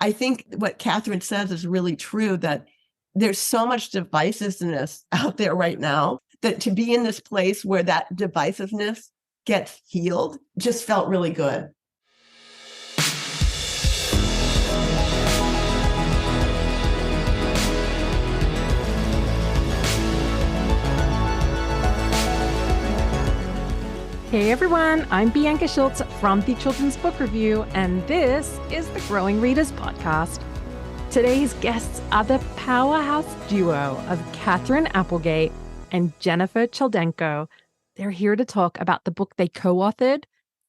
I think what Katherine says is really true, that there's so much divisiveness out there right now that to be in this place where that divisiveness gets healed just felt really good. Hey everyone, I'm Bianca Schultz from the Children's Book Review, and this is the Growing Readers Podcast. Today's guests are the powerhouse duo of Katherine Applegate and Gennifer Choldenko. They're here to talk about the book they co-authored,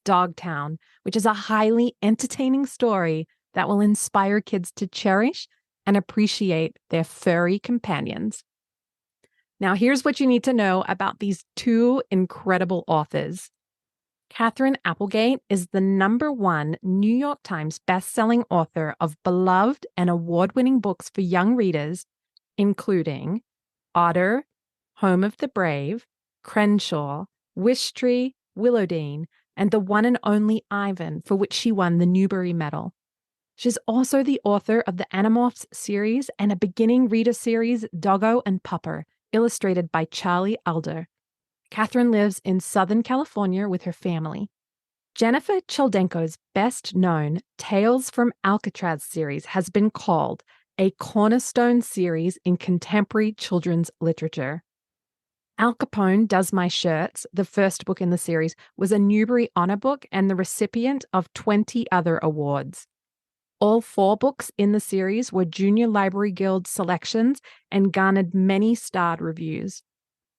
Dogtown, which is a highly entertaining story that will inspire kids to cherish and appreciate their furry companions. Now, here's what you need to know about these two incredible authors. Katherine Applegate is the #1 New York Times-bestselling author of beloved and award-winning books for young readers, including Otter, Home of the Brave, Crenshaw, Wishtree, Willodeen, and the one and only Ivan, for which she won the Newbery Medal. She's also the author of the Animorphs series and a beginning reader series, Doggo and Pupper, illustrated by Charlie Alder. Katherine lives in Southern California with her family. Gennifer Choldenko's best-known Tales from Alcatraz series has been called a cornerstone series in contemporary children's literature. Al Capone Does My Shirts, the first book in the series, was a Newbery Honor Book and the recipient of 20 other awards. All 4 books in the series were Junior Library Guild selections and garnered many starred reviews.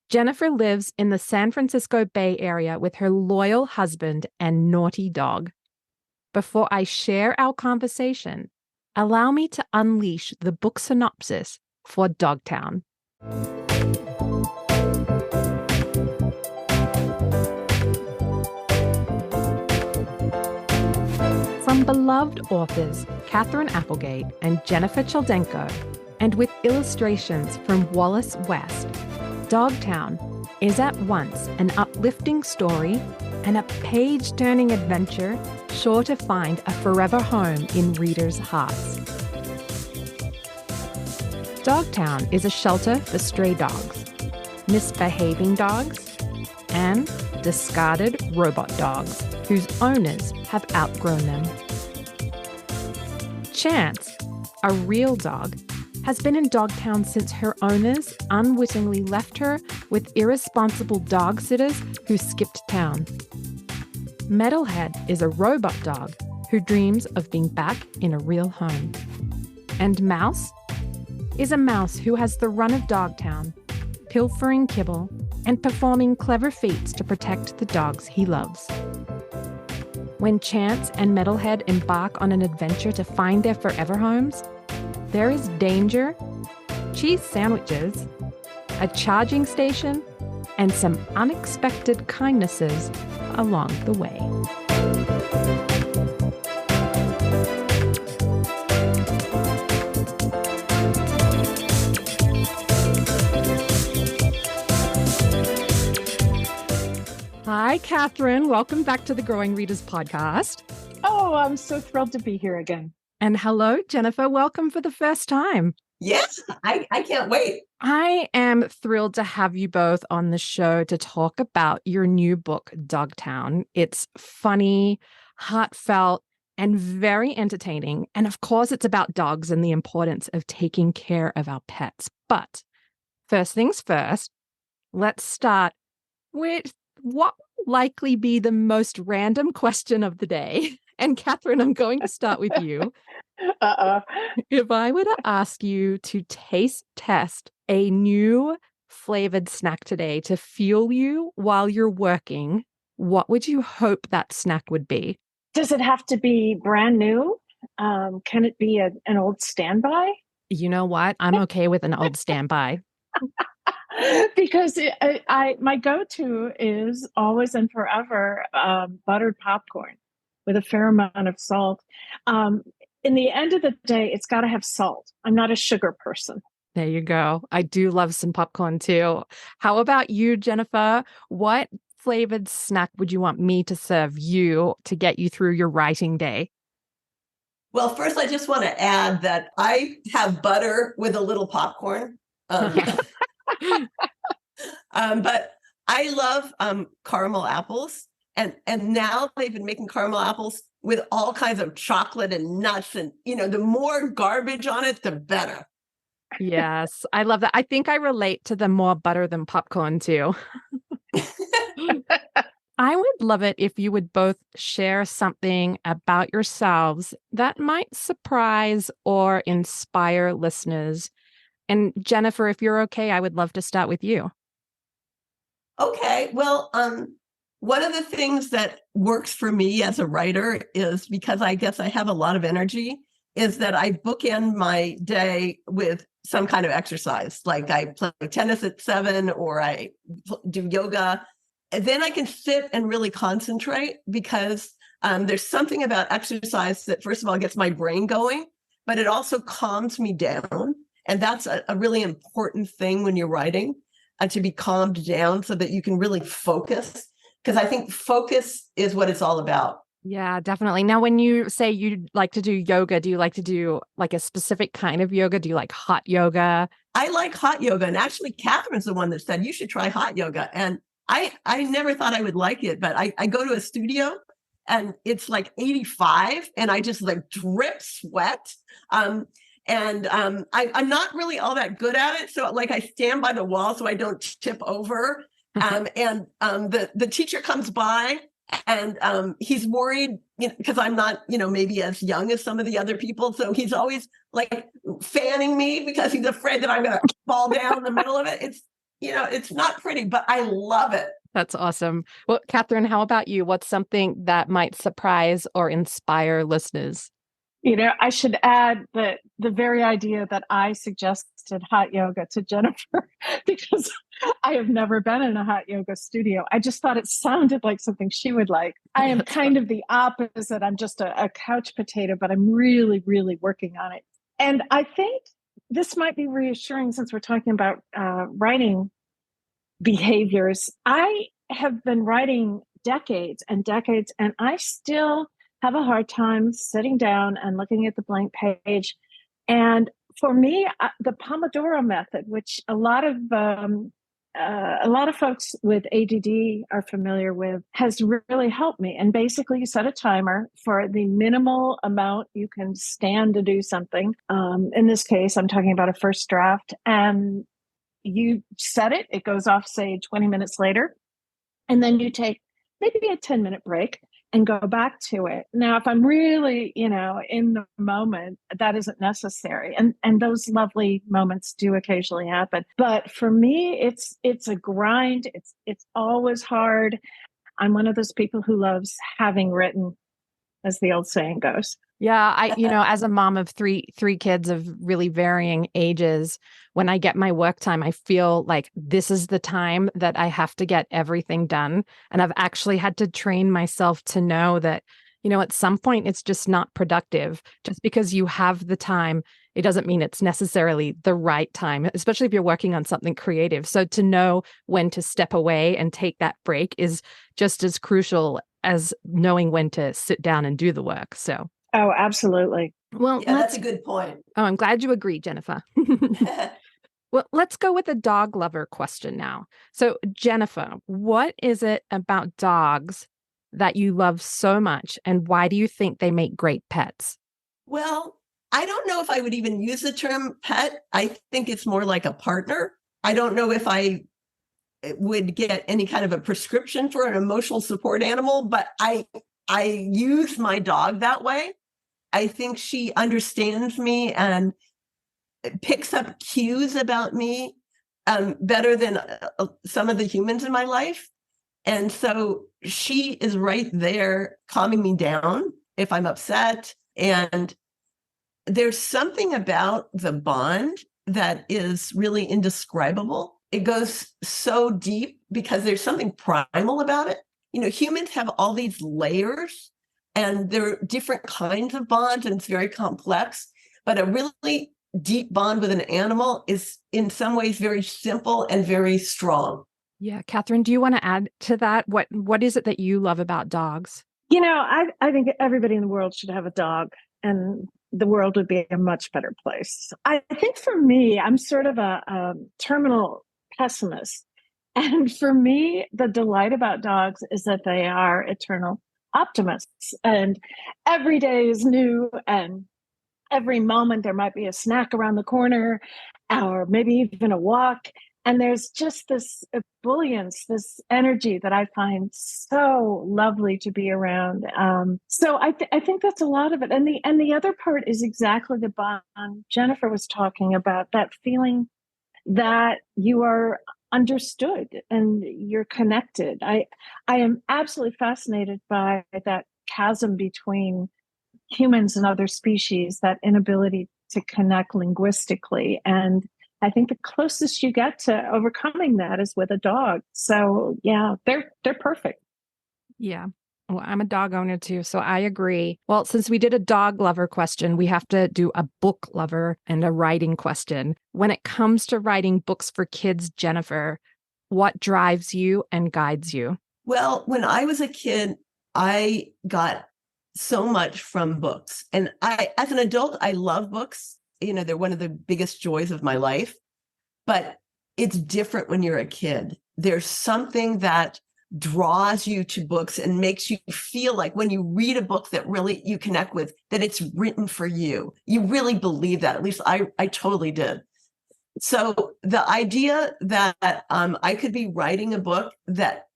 Gennifer lives in the San Francisco Bay Area with her loyal husband and naughty dog. Before I share our conversation, allow me to unleash the book synopsis for Dogtown. From beloved authors Katherine Applegate and Gennifer Choldenko, and with illustrations from Wallace West, Dogtown is at once an uplifting story and a page-turning adventure sure to find a forever home in readers' hearts. Dogtown is a shelter for stray dogs, misbehaving dogs, and discarded robot dogs whose owners have outgrown them. Chance, a real dog, has been in Dogtown since her owners unwittingly left her with irresponsible dog sitters who skipped town. Metalhead is a robot dog who dreams of being back in a real home. And Mouse is a mouse who has the run of Dogtown, pilfering kibble and performing clever feats to protect the dogs he loves. When Chance and Metalhead embark on an adventure to find their forever homes, there is danger, cheese sandwiches, a charging station, and some unexpected kindnesses along the way. Hi, Katherine. Welcome back to the Growing Readers Podcast. Oh, I'm so thrilled to be here again. And hello, Gennifer. Welcome for the first time. Yes, I can't wait. I am thrilled to have you both on the show to talk about your new book, Dogtown. It's funny, heartfelt, and very entertaining. And of course, it's about dogs and the importance of taking care of our pets. But first things first, let's start with what will likely be the most random question of the day. And Katherine, I'm going to start with you. If I were to ask you to taste test a new flavored snack today to fuel you while you're working, what would you hope that snack would be? Does it have to be brand new? Can it be an old standby? You know what? I'm okay with an old standby. Because my go-to is always and forever buttered popcorn with a fair amount of salt. In the end of the day, it's got to have salt. I'm not a sugar person. There you go. I do love some popcorn too. How about you, Gennifer? What flavored snack would you want me to serve you to get you through your writing day? Well, first, I just want to add that I have butter with a little popcorn. But I love caramel apples. And now they've been making caramel apples with all kinds of chocolate and nuts. And, the more garbage on it, the better. Yes, I love that. I think I relate to the more butter than popcorn too. I would love it if you would both share something about yourselves that might surprise or inspire listeners. And Gennifer, if you're okay, I would love to start with you. Okay. Well, one of the things that works for me as a writer is, because I guess I have a lot of energy, is that I bookend my day with some kind of exercise. Like I play tennis at 7 or I do yoga. And then I can sit and really concentrate, because there's something about exercise that, first of all, gets my brain going, but it also calms me down. And that's a really important thing when you're writing, to be calmed down so that you can really focus. Because I think focus is what it's all about. Yeah, definitely. Now, when you say you like to do yoga, do you like to do like a specific kind of yoga? Do you like hot yoga? I like hot yoga. And actually, Catherine's the one that said, you should try hot yoga. And I never thought I would like it, but I go to a studio and it's like 85 and I just like drip sweat. I'm not really all that good at it. So like I stand by the wall so I don't tip over. The teacher comes by and he's worried, because I'm not, maybe as young as some of the other people. So he's always like fanning me because he's afraid that I'm going to fall down in the middle of it. It's not pretty, but I love it. That's awesome. Well, Katherine, how about you? What's something that might surprise or inspire listeners? I should add that the very idea that I suggested hot yoga to Gennifer, because I have never been in a hot yoga studio. I just thought it sounded like something she would like. I am kind of the opposite. I'm just a couch potato, but I'm really, really working on it. And I think this might be reassuring, since we're talking about writing behaviors. I have been writing decades and decades, and I still have a hard time sitting down and looking at the blank page. And for me, the Pomodoro method, which a lot of folks with ADD are familiar with, has really helped me. And basically, you set a timer for the minimal amount you can stand to do something. In this case, I'm talking about a first draft, and you set it. It goes off, say, 20 minutes later, and then you take maybe a 10-minute break and go back to it. Now, if I'm really, in the moment, that isn't necessary. And those lovely moments do occasionally happen. But for me, it's a grind. It's always hard. I'm one of those people who loves having written, as the old saying goes. Yeah, as a mom of three kids of really varying ages, when I get my work time, I feel like this is the time that I have to get everything done. And I've actually had to train myself to know that, at some point it's just not productive. Just because you have the time, it doesn't mean it's necessarily the right time, especially if you're working on something creative. So to know when to step away and take that break is just as crucial as knowing when to sit down and do the work. So. Oh, absolutely. Well, yeah, that's a good point. Oh, I'm glad you agree, Gennifer. Well, let's go with the dog lover question now. So, Gennifer, what is it about dogs that you love so much, and why do you think they make great pets? Well, I don't know if I would even use the term pet. I think it's more like a partner. I don't know if I would get any kind of a prescription for an emotional support animal, but I use my dog that way. I think she understands me and picks up cues about me better than some of the humans in my life. And so she is right there calming me down if I'm upset. And there's something about the bond that is really indescribable. It goes so deep because there's something primal about it. Humans have all these layers, and there are different kinds of bonds, and it's very complex. But a really deep bond with an animal is in some ways very simple and very strong. Yeah. Katherine, do you want to add to that? What is it that you love about dogs? I think everybody in the world should have a dog. and the world would be a much better place. I think for me, I'm sort of a terminal pessimist. And for me, the delight about dogs is that they are eternal optimists. And every day is new, and every moment there might be a snack around the corner, or maybe even a walk. And there's just this ebullience, this energy that I find so lovely to be around. So I think that's a lot of it. And the other part is exactly the bond Gennifer was talking about, that feeling that you are understood and you're connected. I am absolutely fascinated by that chasm between humans and other species, that inability to connect linguistically. And I think the closest you get to overcoming that is with a dog. So yeah, they're perfect. Yeah. Well, I'm a dog owner too, so I agree. Well, since we did a dog lover question, we have to do a book lover and a writing question. When it comes to writing books for kids, Gennifer, what drives you and guides you? Well, when I was a kid, I got so much from books. And as an adult, I love books. They're one of the biggest joys of my life. But it's different when you're a kid. There's something that draws you to books and makes you feel like when you read a book that really you connect with, that it's written for you. You really believe that. At least I totally did. So the idea that I could be writing a book that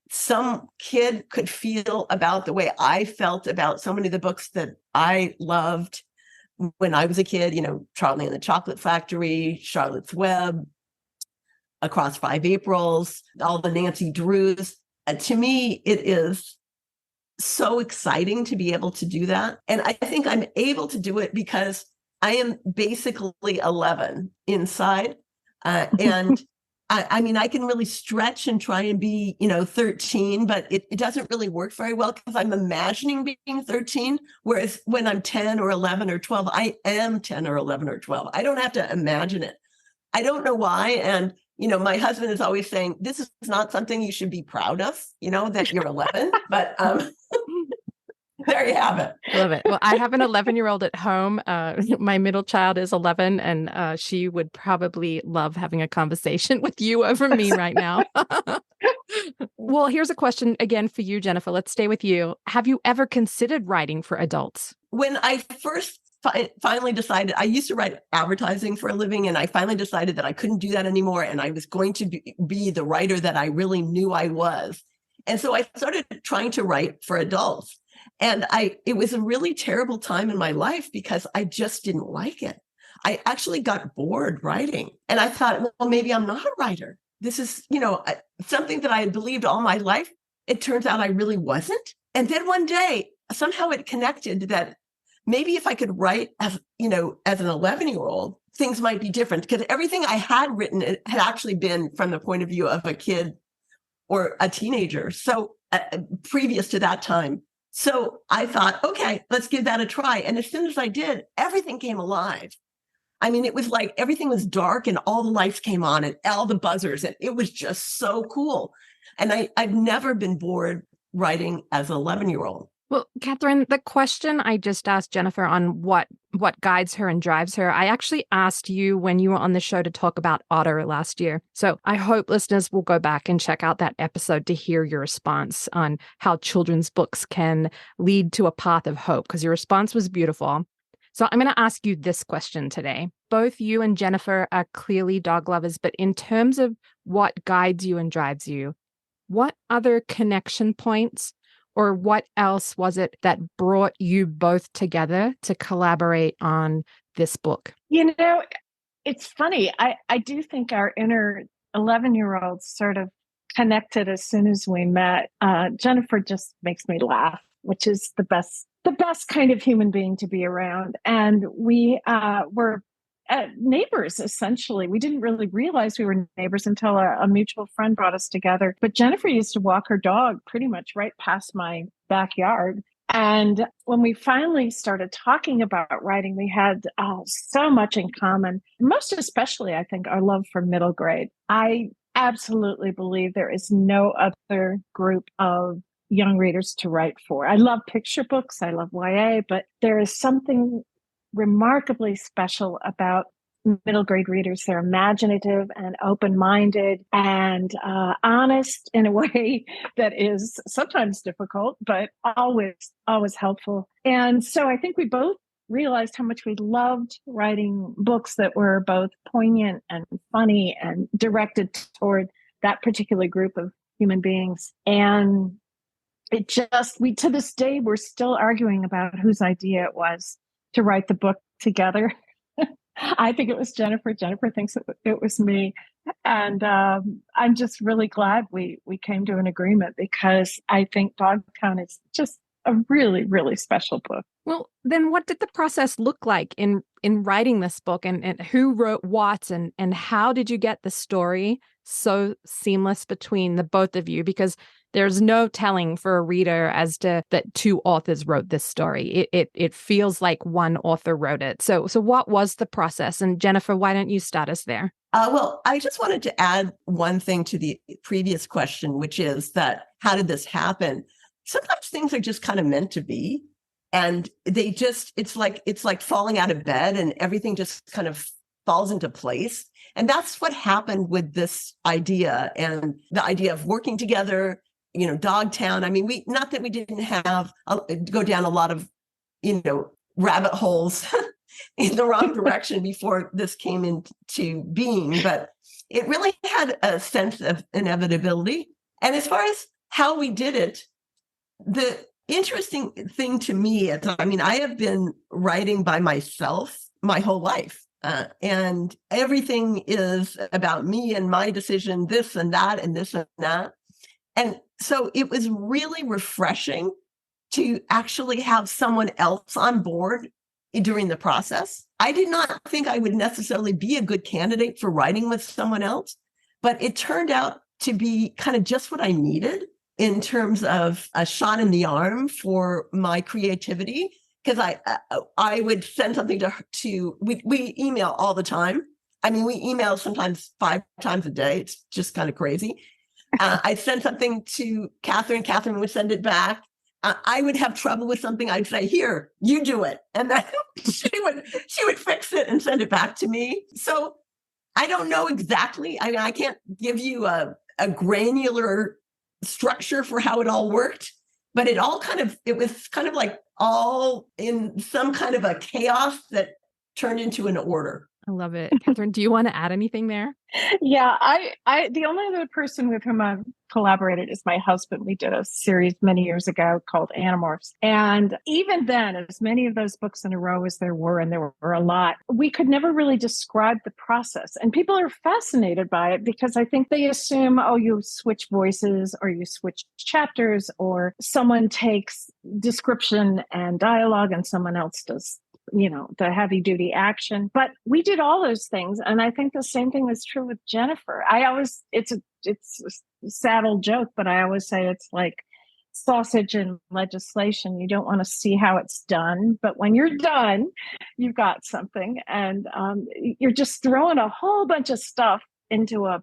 some kid could feel about the way I felt about so many of the books that I loved when I was a kid, Charlie and the Chocolate Factory, Charlotte's Web, Across 5 Aprils, all the Nancy Drews. To me, it is so exciting to be able to do that. And I think I'm able to do it because I am basically 11 inside. And I can really stretch and try and be, 13, but it doesn't really work very well because I'm imagining being 13. Whereas when I'm 10 or 11 or 12, I am 10 or 11 or 12. I don't have to imagine it. I don't know why. And, my husband is always saying, this is not something you should be proud of, that you're 11, but there you have it. Love it. Well, I have an 11-year-old at home. My middle child is 11, and she would probably love having a conversation with you over me right now. Well, here's a question again for you, Gennifer. Let's stay with you. Have you ever considered writing for adults? When I first finally decided, I used to write advertising for a living, and I finally decided that I couldn't do that anymore, and I was going to be the writer that I really knew I was. And so I started trying to write for adults. And it was a really terrible time in my life because I just didn't like it. I actually got bored writing. And I thought, well, maybe I'm not a writer. This is, something that I had believed all my life. It turns out I really wasn't. And then one day, somehow it connected that maybe if I could write as an 11-year-old, things might be different, because everything I had written had actually been from the point of view of a kid or a teenager. So previous to that time. So I thought, okay, let's give that a try. And as soon as I did, everything came alive. It was like everything was dark and all the lights came on and all the buzzers. And it was just so cool. And I've never been bored writing as an 11-year-old. Well, Katherine, the question I just asked Gennifer on what guides her and drives her, I actually asked you when you were on the show to talk about Otter last year. So I hope listeners will go back and check out that episode to hear your response on how children's books can lead to a path of hope, because your response was beautiful. So I'm going to ask you this question today. Both you and Gennifer are clearly dog lovers, but in terms of what guides you and drives you, what other connection points or what else was it that brought you both together to collaborate on this book? It's funny. I do think our inner 11-year-olds sort of connected as soon as we met. Gennifer just makes me laugh, which is the best kind of human being to be around. And we were neighbors, essentially. We didn't really realize we were neighbors until a mutual friend brought us together. But Gennifer used to walk her dog pretty much right past my backyard. And when we finally started talking about writing, we had so much in common. Most especially, I think, our love for middle grade. I absolutely believe there is no other group of young readers to write for. I love picture books. I love YA, but there is something remarkably special about middle grade readers. They're imaginative and open-minded and honest in a way that is sometimes difficult, but always helpful. And so I think we both realized how much we loved writing books that were both poignant and funny and directed toward that particular group of human beings. And it just, to this day, we're still arguing about whose idea it was to write the book together. I think it was Gennifer. Gennifer thinks it was me. And I'm just really glad we came to an agreement, because I think Dogtown is just a really, really special book. Well, then what did the process look like in writing this book, and who wrote what, and how did you get the story so seamless between the both of you? Because there's no telling for a reader as to that two authors wrote this story. It feels like one author wrote it. So what was the process? And Gennifer, why don't you start us there? Well, I just wanted to add one thing to the previous question, which is that how did this happen? Sometimes things are just kind of meant to be. And it's like falling out of bed and everything just kind of falls into place. And that's what happened with this idea, and the idea of working together, Dogtown. I mean, not that we didn't go down a lot of, rabbit holes in the wrong direction before this came into being, but it really had a sense of inevitability. And as far as how we did it, the interesting thing to me is, I have been writing by myself my whole life. And everything is about me and my decision, this and that, and this and that. And so it was really refreshing to actually have someone else on board during the process. I did not think I would necessarily be a good candidate for writing with someone else, but it turned out to be kind of just what I needed in terms of a shot in the arm for my creativity. Because I would send something we email all the time. We email sometimes 5 times a day. It's just kind of crazy. I'd send something to Katherine. Katherine would send it back. I would have trouble with something. I'd say, "Here, you do it," and then she would fix it and send it back to me. So I don't know exactly. I can't give you a granular structure for how it all worked, but it was kind of like all in some kind of a chaos that turned into an order. I love it. Katherine, do you want to add anything there? Yeah, I the only other person with whom I've collaborated is my husband. We did a series many years ago called Animorphs. And even then, as many of those books in a row as there were, and there were a lot, we could never really describe the process. And people are fascinated by it because I think they assume, you switch voices or you switch chapters, or someone takes description and dialogue and someone else does the heavy duty action. But we did all those things. And I think the same thing is true with Gennifer. It's a sad old joke, but I always say it's like sausage and legislation. You don't want to see how it's done, but when you're done, you've got something. And you're just throwing a whole bunch of stuff into a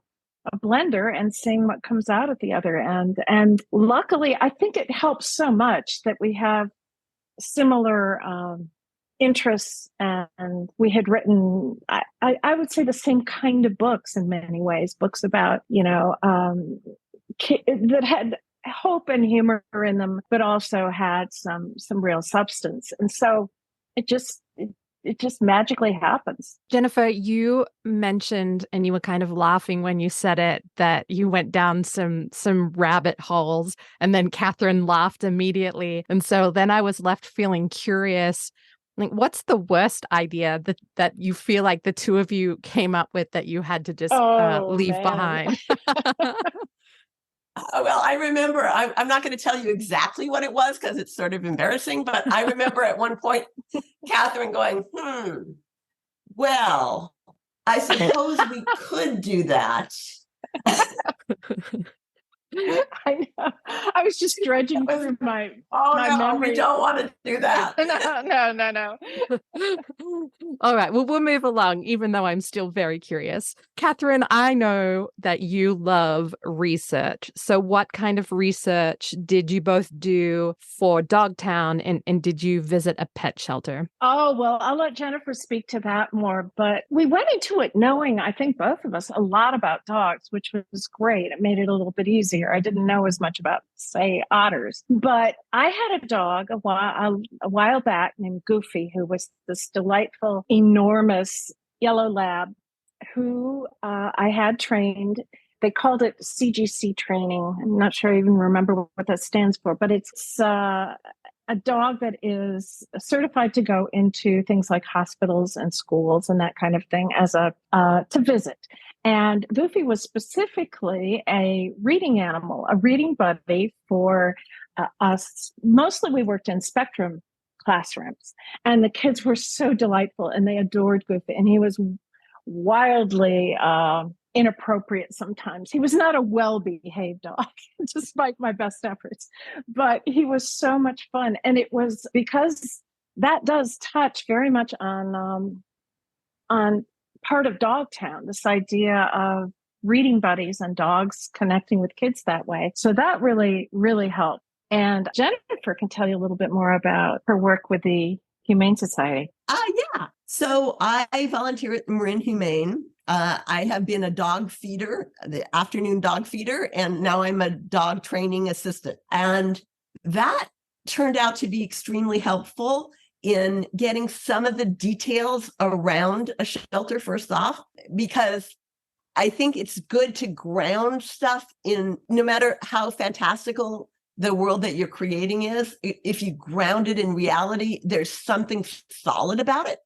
blender and seeing what comes out at the other end. And luckily, I think it helps so much that we have similar interests, and we had written, I would say, the same kind of books in many ways, books about, that had hope and humor in them, but also had some real substance. And so it just magically happens. Gennifer, you mentioned, and you were kind of laughing when you said it, that you went down some rabbit holes, and then Katherine laughed immediately. And so then I was left feeling curious. Like, what's the worst idea that you feel like the two of you came up with that you had to just leave behind? Well, I remember, I'm not going to tell you exactly what it was because it's sort of embarrassing, but I remember at one point, Katherine going, well, I suppose we could do that. I know. I was just dredging through my memory. We don't want to do that. No. All right. Well, we'll move along, even though I'm still very curious. Katherine, I know that you love research. So what kind of research did you both do for Dogtown, and did you visit a pet shelter? Oh, well, I'll let Gennifer speak to that more. But we went into it knowing, I think both of us, a lot about dogs, which was great. It made it a little bit easier. I didn't know as much about, say, otters. But I had a dog a while back named Goofy, who was this delightful, enormous yellow lab who I had trained. They called it CGC training. I'm not sure I even remember what that stands for, but it's a dog that is certified to go into things like hospitals and schools and that kind of thing as to visit. And Goofy was specifically a reading animal, a reading buddy for us. Mostly we worked in Spectrum classrooms, and the kids were so delightful and they adored Goofy. And he was wildly inappropriate sometimes. He was not a well-behaved dog, despite my best efforts, but he was so much fun. And it was because that does touch very much on part of Dogtown, this idea of reading buddies and dogs connecting with kids that way. So that really, really helped. And Gennifer can tell you a little bit more about her work with the Humane Society. Yeah. So I volunteer at Marin Humane. I have been a dog feeder, the afternoon dog feeder, and now I'm a dog training assistant. And that turned out to be extremely helpful in getting some of the details around a shelter, first off, because I think it's good to ground stuff in, no matter how fantastical the world that you're creating is, if you ground it in reality, there's something solid about it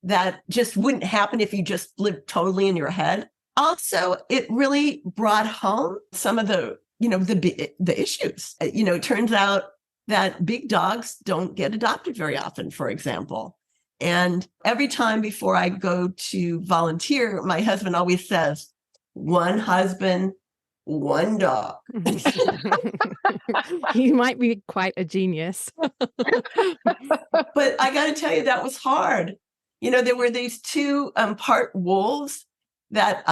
that just wouldn't happen if you just lived totally in your head. Also, it really brought home some of the issues. It turns out that big dogs don't get adopted very often, for example. And every time before I go to volunteer, my husband always says, one husband, one dog. He might be quite a genius. But I got to tell you, that was hard. There were these two part wolves that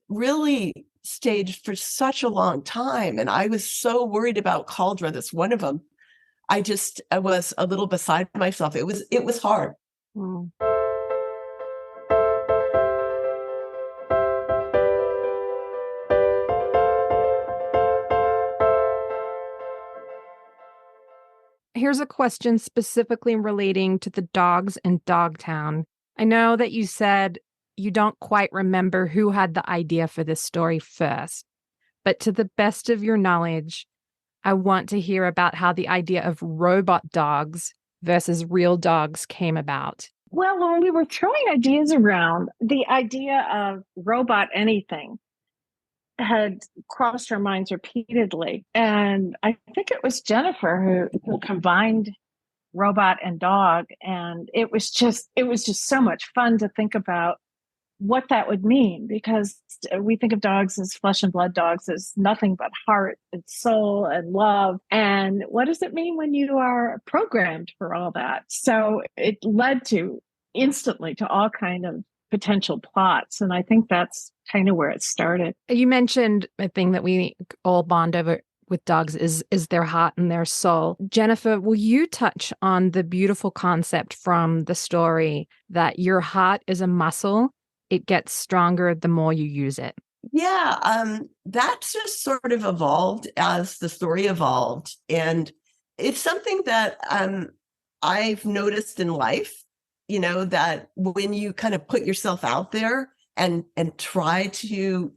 really staged for such a long time. And I was so worried about Caldra, that's one of them. I was a little beside myself. It was hard. Mm. Here's a question specifically relating to the dogs in Dogtown. I know that you said you don't quite remember who had the idea for this story first, but to the best of your knowledge, I want to hear about how the idea of robot dogs versus real dogs came about. Well, when we were throwing ideas around, the idea of robot anything had crossed our minds repeatedly. And I think it was Gennifer who combined robot and dog. And it was just so much fun to think about what that would mean, because we think of dogs as flesh and blood dogs, as nothing but heart and soul and love. And what does it mean when you are programmed for all that? So it led instantly to all kind of potential plots. And I think that's kind of where it started. You mentioned a thing that we all bond over with dogs is their heart and their soul. Gennifer, will you touch on the beautiful concept from the story that your heart is a muscle? It gets stronger the more you use it. Yeah, that's just sort of evolved as the story evolved. And it's something that I've noticed in life, that when you kind of put yourself out there and try to,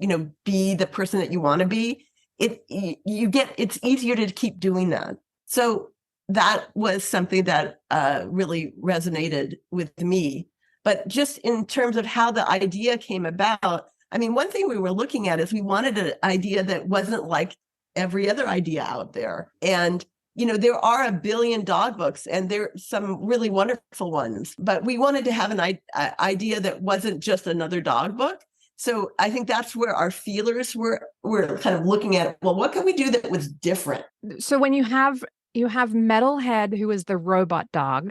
be the person that you want to be, it's easier to keep doing that. So that was something that really resonated with me. But just in terms of how the idea came about, I mean, one thing we were looking at is we wanted an idea that wasn't like every other idea out there. And, there are 1 billion dog books, and there are some really wonderful ones, but we wanted to have an idea that wasn't just another dog book. So I think that's where our feelers were kind of looking at, well, what can we do that was different? So when you have Metalhead, who is the robot dog,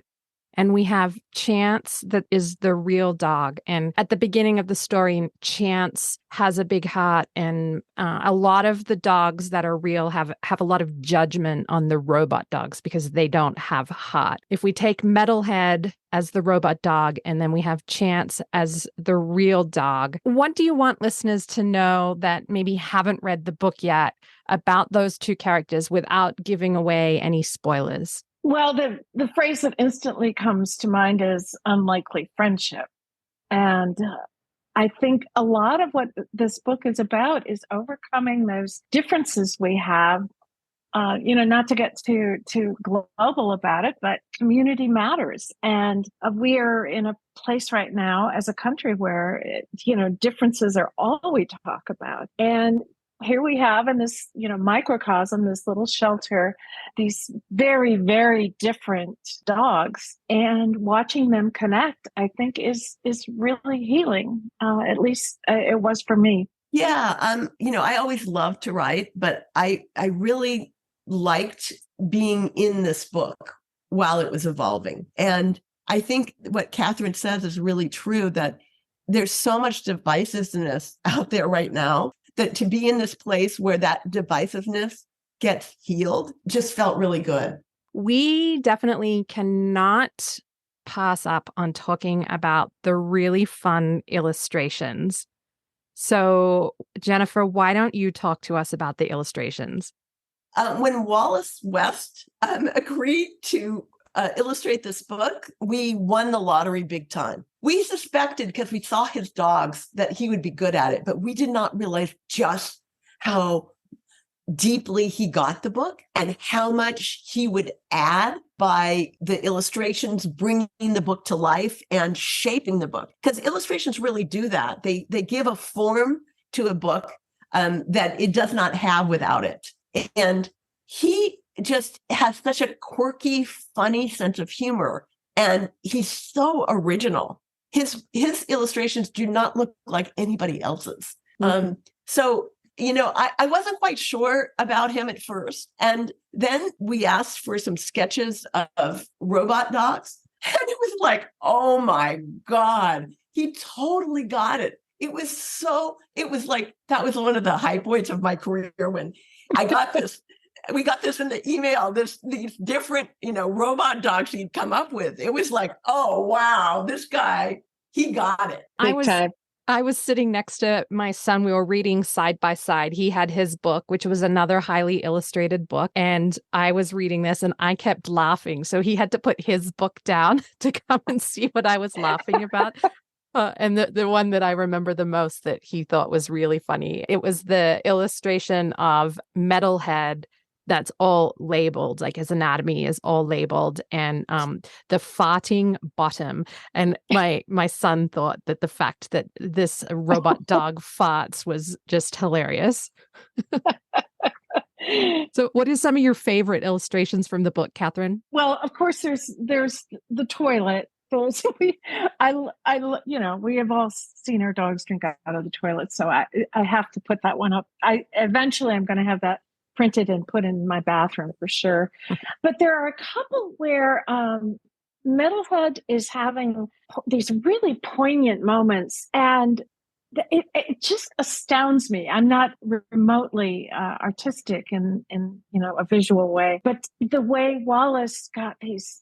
and we have Chance, that is the real dog. And at the beginning of the story, Chance has a big heart, and a lot of the dogs that are real have a lot of judgment on the robot dogs because they don't have heart. If we take Metalhead as the robot dog, and then we have Chance as the real dog, what do you want listeners to know that maybe haven't read the book yet about those two characters without giving away any spoilers? Well, the phrase that instantly comes to mind is unlikely friendship. And I think a lot of what this book is about is overcoming those differences we have. Not to get too global about it, but community matters. And we are in a place right now as a country where, differences are all we talk about. And here we have in this, microcosm, this little shelter, these very, very different dogs, and watching them connect, I think is really healing. At least it was for me. Yeah. I always loved to write, but I really liked being in this book while it was evolving. And I think what Katherine says is really true, that there's so much divisiveness out there right now, that to be in this place where that divisiveness gets healed just felt really good. We definitely cannot pass up on talking about the really fun illustrations. So, Gennifer, why don't you talk to us about the illustrations? When Wallace West agreed to illustrate this book, we won the lottery big time. We suspected, because we saw his dogs, that he would be good at it, but we did not realize just how deeply he got the book and how much he would add by the illustrations, bringing the book to life and shaping the book. Because illustrations really do that. They give a form to a book that it does not have without it. And he just has such a quirky, funny sense of humor, and he's so original. His illustrations do not look like anybody else's. Mm-hmm. So, I wasn't quite sure about him at first. And then we asked for some sketches of robot dogs. And it was like, oh my God, he totally got it. It was like, that was one of the high points of my career when I got this. We got this in the email, these different, robot dogs he'd come up with. It was like, oh, wow, this guy, he got it. I was sitting next to my son. We were reading side by side. He had his book, which was another highly illustrated book. And I was reading this and I kept laughing. So he had to put his book down to come and see what I was laughing about. And the one that I remember the most that he thought was really funny, it was the illustration of Metalhead that's all labeled, like his anatomy is all labeled, and the farting bottom. And my son thought that the fact that this robot dog farts was just hilarious. So what are some of your favorite illustrations from the book, Katherine? Well, of course, there's the toilet. We have all seen our dogs drink out of the toilet, so I have to put that one up. Eventually I'm going to have that printed and put in my bathroom for sure. But there are a couple where Metalhead is having these really poignant moments, and it just astounds me. I'm not remotely artistic in a visual way, but the way Wallace got these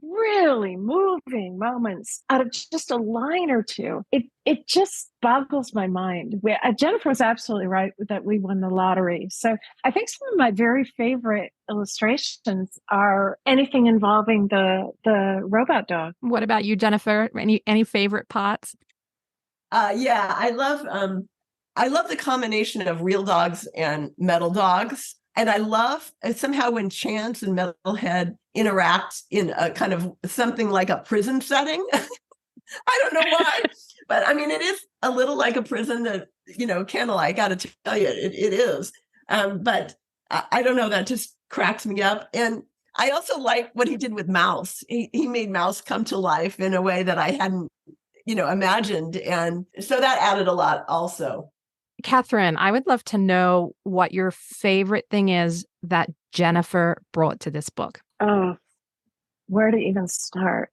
really moving moments out of just a line or two, it just boggles my mind. Gennifer was absolutely right that we won the lottery. So I think some of my very favorite illustrations are anything involving the robot dog. What about you, Gennifer? Any favorite parts? Yeah, I love the combination of real dogs and metal dogs. And I love somehow when Chance and Metalhead interact in a kind of something like a prison setting. I don't know why, but I mean, it is a little like a prison that, Kendall, I got to tell you, it is. But I don't know, that just cracks me up. And I also like what he did with Mouse. He made Mouse come to life in a way that I hadn't imagined. And so that added a lot also. Katherine, I would love to know what your favorite thing is that Gennifer brought to this book. Oh, where to even start?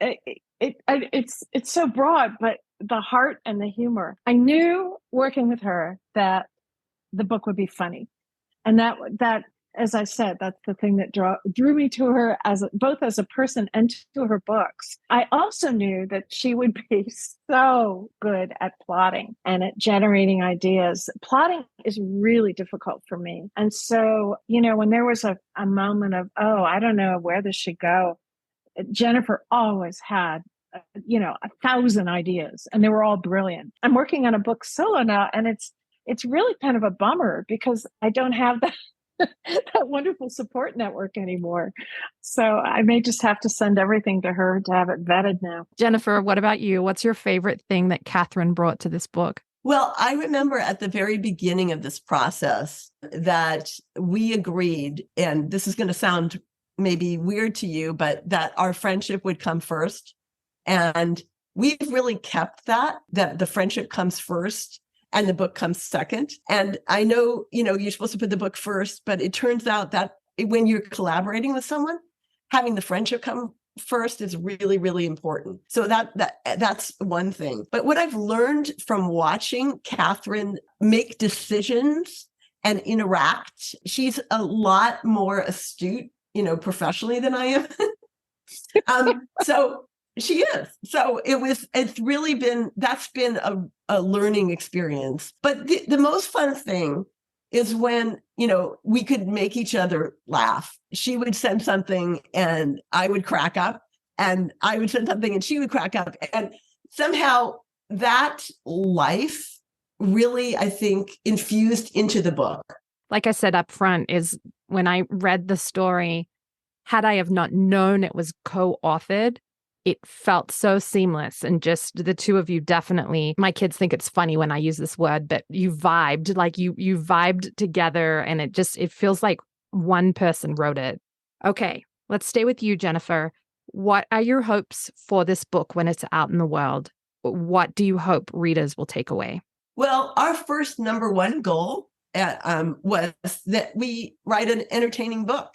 It's so broad, but the heart and the humor. I knew working with her that the book would be funny, and that as I said, that's the thing that drew me to her both as a person and to her books. I also knew that she would be so good at plotting and at generating ideas. Plotting is really difficult for me. And so, when there was a moment of, I don't know where this should go, Gennifer always had 1,000 ideas, and they were all brilliant. I'm working on a book solo now, and it's really kind of a bummer because I don't have that that wonderful support network anymore. So I may just have to send everything to her to have it vetted now. Gennifer, what about you? What's your favorite thing that Katherine brought to this book? Well, I remember at the very beginning of this process that we agreed, and this is going to sound maybe weird to you, but that our friendship would come first. And we've really kept that the friendship comes first and the book comes second. And I know, you're supposed to put the book first, but it turns out that when you're collaborating with someone, having the friendship come first is really, really important. So that's one thing. But what I've learned from watching Katherine make decisions and interact, she's a lot more astute, professionally than I am. So she is. So that's been a learning experience. But the most fun thing is when, we could make each other laugh. She would send something and I would crack up, and I would send something and she would crack up. And somehow that life really, I think, infused into the book. Like I said up front, is when I read the story, had I have not known it was co-authored, it felt so seamless. And just the two of you definitely, my kids think it's funny when I use this word, but you vibed, like you vibed together, and it feels like one person wrote it. Okay, let's stay with you, Gennifer. What are your hopes for this book when it's out in the world? What do you hope readers will take away? Well, our first number one goal was that we write an entertaining book.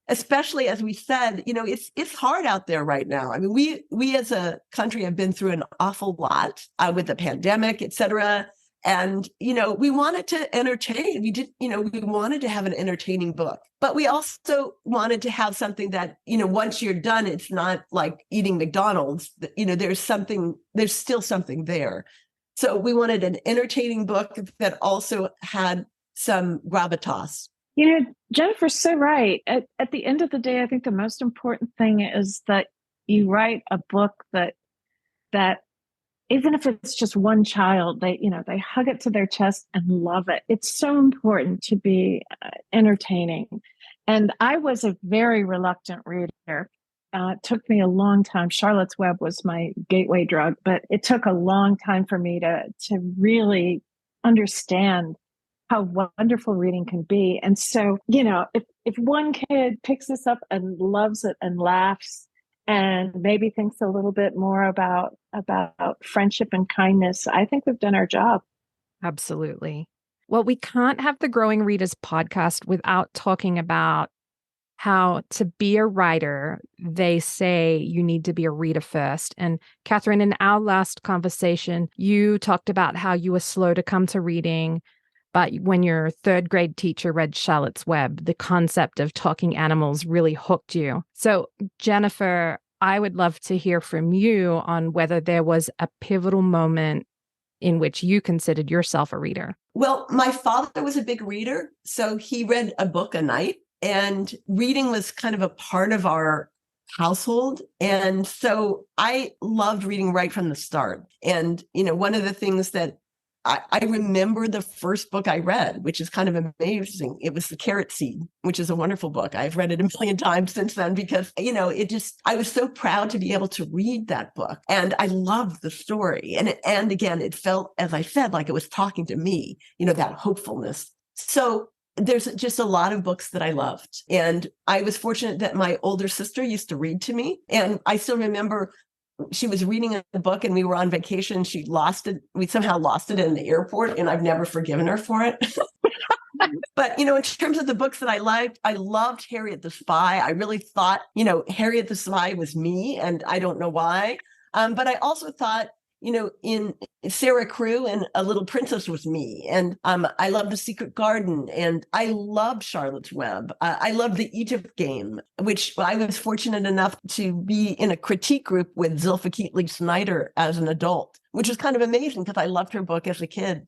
Especially as we said, it's hard out there right now. I mean, we as a country have been through an awful lot with the pandemic, et cetera. And, we wanted to entertain. We wanted to have an entertaining book, but we also wanted to have something that, once you're done, it's not like eating McDonald's. There's still something there. So we wanted an entertaining book that also had some gravitas. Gennifer's so right. At the end of the day, I think the most important thing is that you write a book that even if it's just one child, they hug it to their chest and love it. It's so important to be entertaining. And I was a very reluctant reader. It took me a long time. Charlotte's Web was my gateway drug, but it took a long time for me to really understand how wonderful reading can be. And so, if one kid picks this up and loves it and laughs and maybe thinks a little bit more about friendship and kindness, I think we've done our job. Absolutely. Well, we can't have the Growing Readers podcast without talking about how to be a writer. They say you need to be a reader first. And Katherine, in our last conversation, you talked about how you were slow to come to reading. But when your third grade teacher read Charlotte's Web, the concept of talking animals really hooked you. So, Gennifer, I would love to hear from you on whether there was a pivotal moment in which you considered yourself a reader. Well, my father was a big reader, so he read a book a night, and reading was kind of a part of our household. And so I loved reading right from the start. And, one of the things that I remember the first book I read, which is kind of amazing. It was The Carrot Seed, which is a wonderful book. I've read it a million times since then because, I was so proud to be able to read that book. And I loved the story. And again, it felt, as I said, like it was talking to me, that hopefulness. So there's just a lot of books that I loved. And I was fortunate that my older sister used to read to me. And I still remember she was reading a book and we were on vacation. She lost it. We somehow lost it in the airport, and I've never forgiven her for it. But, in terms of the books that I loved Harriet the Spy. I really thought, Harriet the Spy was me, and I don't know why. But I also thought, in Sarah Crewe and A Little Princess was me. And I loved The Secret Garden, and I loved Charlotte's Web. I loved The Egypt Game, which I was fortunate enough to be in a critique group with Zilpha Keatley Snyder as an adult, which was kind of amazing because I loved her book as a kid.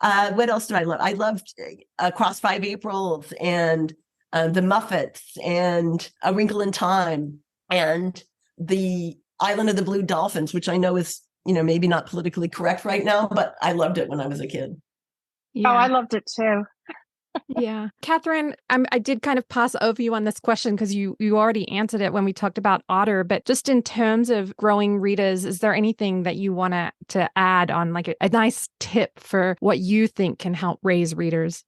What else did I love? I loved Across 5 Aprils and The Muppets and A Wrinkle in Time and The Island of the Blue Dolphins, which I know is, maybe not politically correct right now, but I loved it when I was a kid. Yeah. Oh, I loved it too. Yeah. Katherine, I did kind of pass over you on this question because you already answered it when we talked about Otter, but just in terms of growing readers, is there anything that you want to add on, like a nice tip for what you think can help raise readers?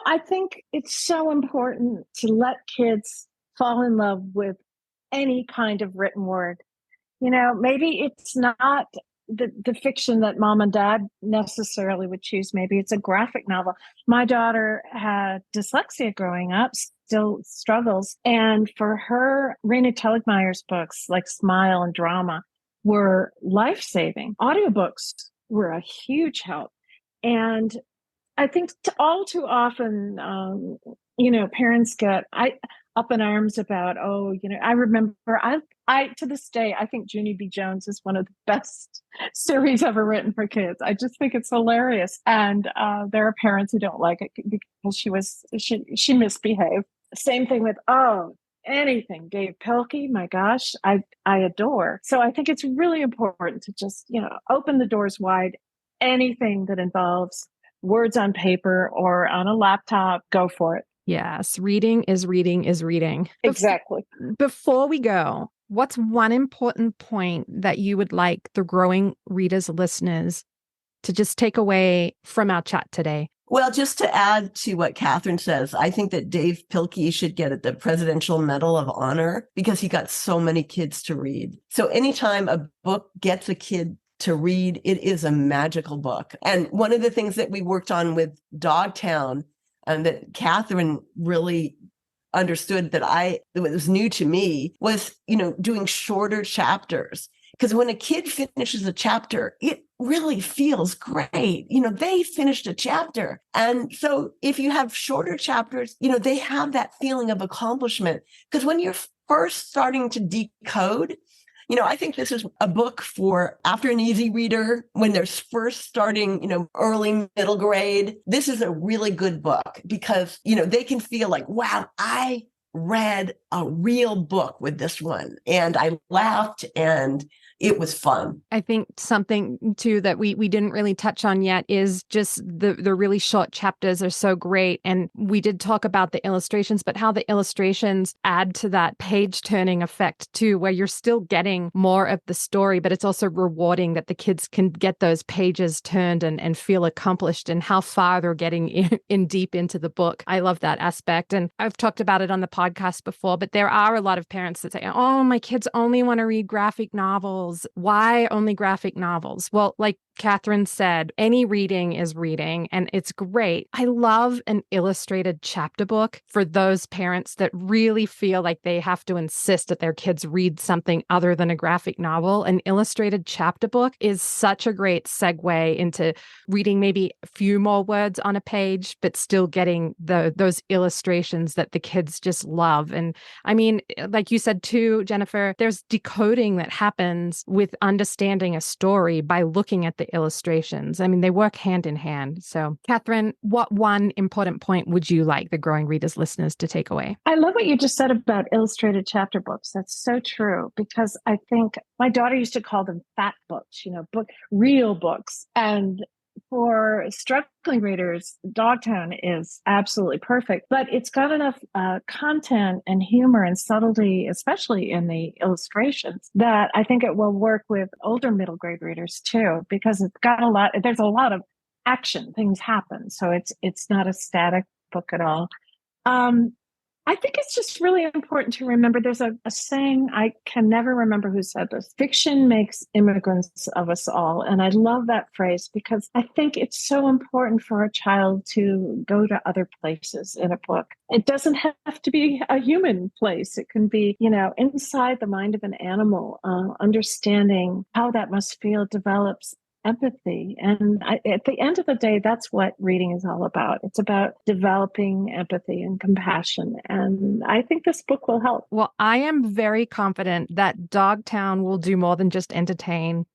I think it's so important to let kids fall in love with any kind of written word. Maybe it's not the fiction that mom and dad necessarily would choose. Maybe it's a graphic novel. My daughter had dyslexia growing up, still struggles. And for her, Raina Telgemeyer's books like Smile and Drama were life-saving. Audiobooks were a huge help. And I think all too often, parents get up in arms about, I remember, I to this day, I think Junie B. Jones is one of the best series ever written for kids. I just think it's hilarious. And there are parents who don't like it because she misbehaved. Same thing with, anything Dave Pilkey, my gosh, I adore. So I think it's really important to just, open the doors wide. Anything that involves words on paper or on a laptop, go for it. Yes, reading is reading is reading. Exactly. Before we go, what's one important point that you would like the Growing Readers listeners to just take away from our chat today? Well, just to add to what Katherine says, I think that Dave Pilkey should get the Presidential Medal of Honor because he got so many kids to read. So anytime a book gets a kid to read, it is a magical book. And one of the things that we worked on with Dogtown and that Katherine really understood that was new to me was, doing shorter chapters. Because when a kid finishes a chapter, it really feels great. They finished a chapter. And so if you have shorter chapters, they have that feeling of accomplishment. Because when you're first starting to decode, I think this is a book for after an easy reader when they're first starting, early middle grade. This is a really good book because, they can feel like, wow, I read a real book with this one and I laughed and it was fun. I think something too that we didn't really touch on yet is just the really short chapters are so great. And we did talk about the illustrations, but how the illustrations add to that page turning effect too, where you're still getting more of the story, but it's also rewarding that the kids can get those pages turned and feel accomplished and how far they're getting in deep into the book. I love that aspect. And I've talked about it on the podcast before, but there are a lot of parents that say, oh, my kids only want to read graphic novels. Why only graphic novels? Well, like Katherine said, any reading is reading, and it's great. I love an illustrated chapter book for those parents that really feel like they have to insist that their kids read something other than a graphic novel. An illustrated chapter book is such a great segue into reading maybe a few more words on a page, but still getting those illustrations that the kids just love. And I mean, like you said too, Gennifer, there's decoding that happens with understanding a story by looking at the illustrations. I mean, they work hand in hand. So, Katherine, what one important point would you like the Growing Readers listeners to take away? I love what you just said about illustrated chapter books. That's so true, because I think my daughter used to call them fat books, real books. And for struggling readers, Dogtown is absolutely perfect, but it's got enough content and humor and subtlety, especially in the illustrations, that I think it will work with older middle grade readers too, because there's a lot of action, things happen. So it's not a static book at all. I think it's just really important to remember there's a saying, I can never remember who said this. Fiction makes immigrants of us all. And I love that phrase because I think it's so important for a child to go to other places in a book. It doesn't have to be a human place. It can be, inside the mind of an animal, understanding how that must feel develops empathy. And at the end of the day, that's what reading is all about. It's about developing empathy and compassion. And I think this book will help. Well, I am very confident that Dogtown will do more than just entertain.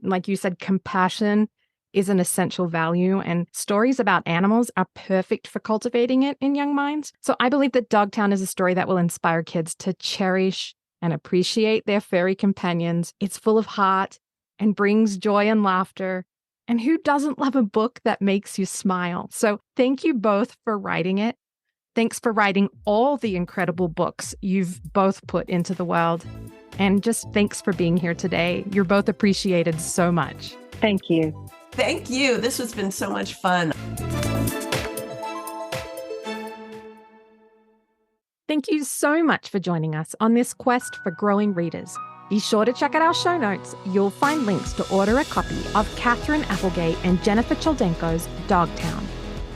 Like you said, compassion is an essential value, and stories about animals are perfect for cultivating it in young minds. So I believe that Dogtown is a story that will inspire kids to cherish and appreciate their furry companions. It's full of heart and brings joy and laughter. And who doesn't love a book that makes you smile? So thank you both for writing it. Thanks for writing all the incredible books you've both put into the world. And just thanks for being here today. You're both appreciated so much. Thank you. Thank you. This has been so much fun. Thank you so much for joining us on this quest for growing readers. Be sure to check out our show notes. You'll find links to order a copy of Katherine Applegate and Gennifer Choldenko's Dogtown.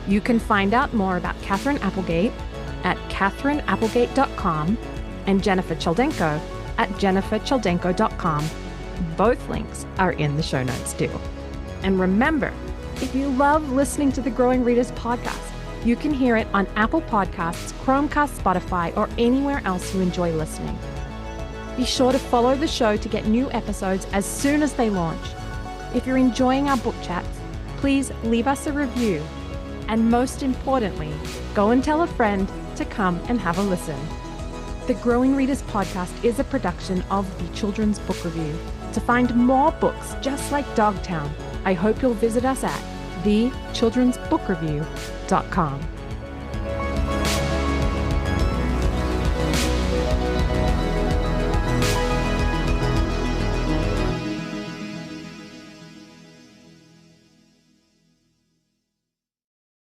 You can find out more about Katherine Applegate at katherineapplegate.com and Gennifer Choldenko at jennifercholdenko.com. Both links are in the show notes too. And remember, if you love listening to the Growing Readers podcast, you can hear it on Apple Podcasts, Chromecast, Spotify, or anywhere else you enjoy listening. Be sure to follow the show to get new episodes as soon as they launch. If you're enjoying our book chats, please leave us a review. And most importantly, go and tell a friend to come and have a listen. The Growing Readers podcast is a production of the Children's Book Review. To find more books just like Dogtown, I hope you'll visit us at thechildrensbookreview.com.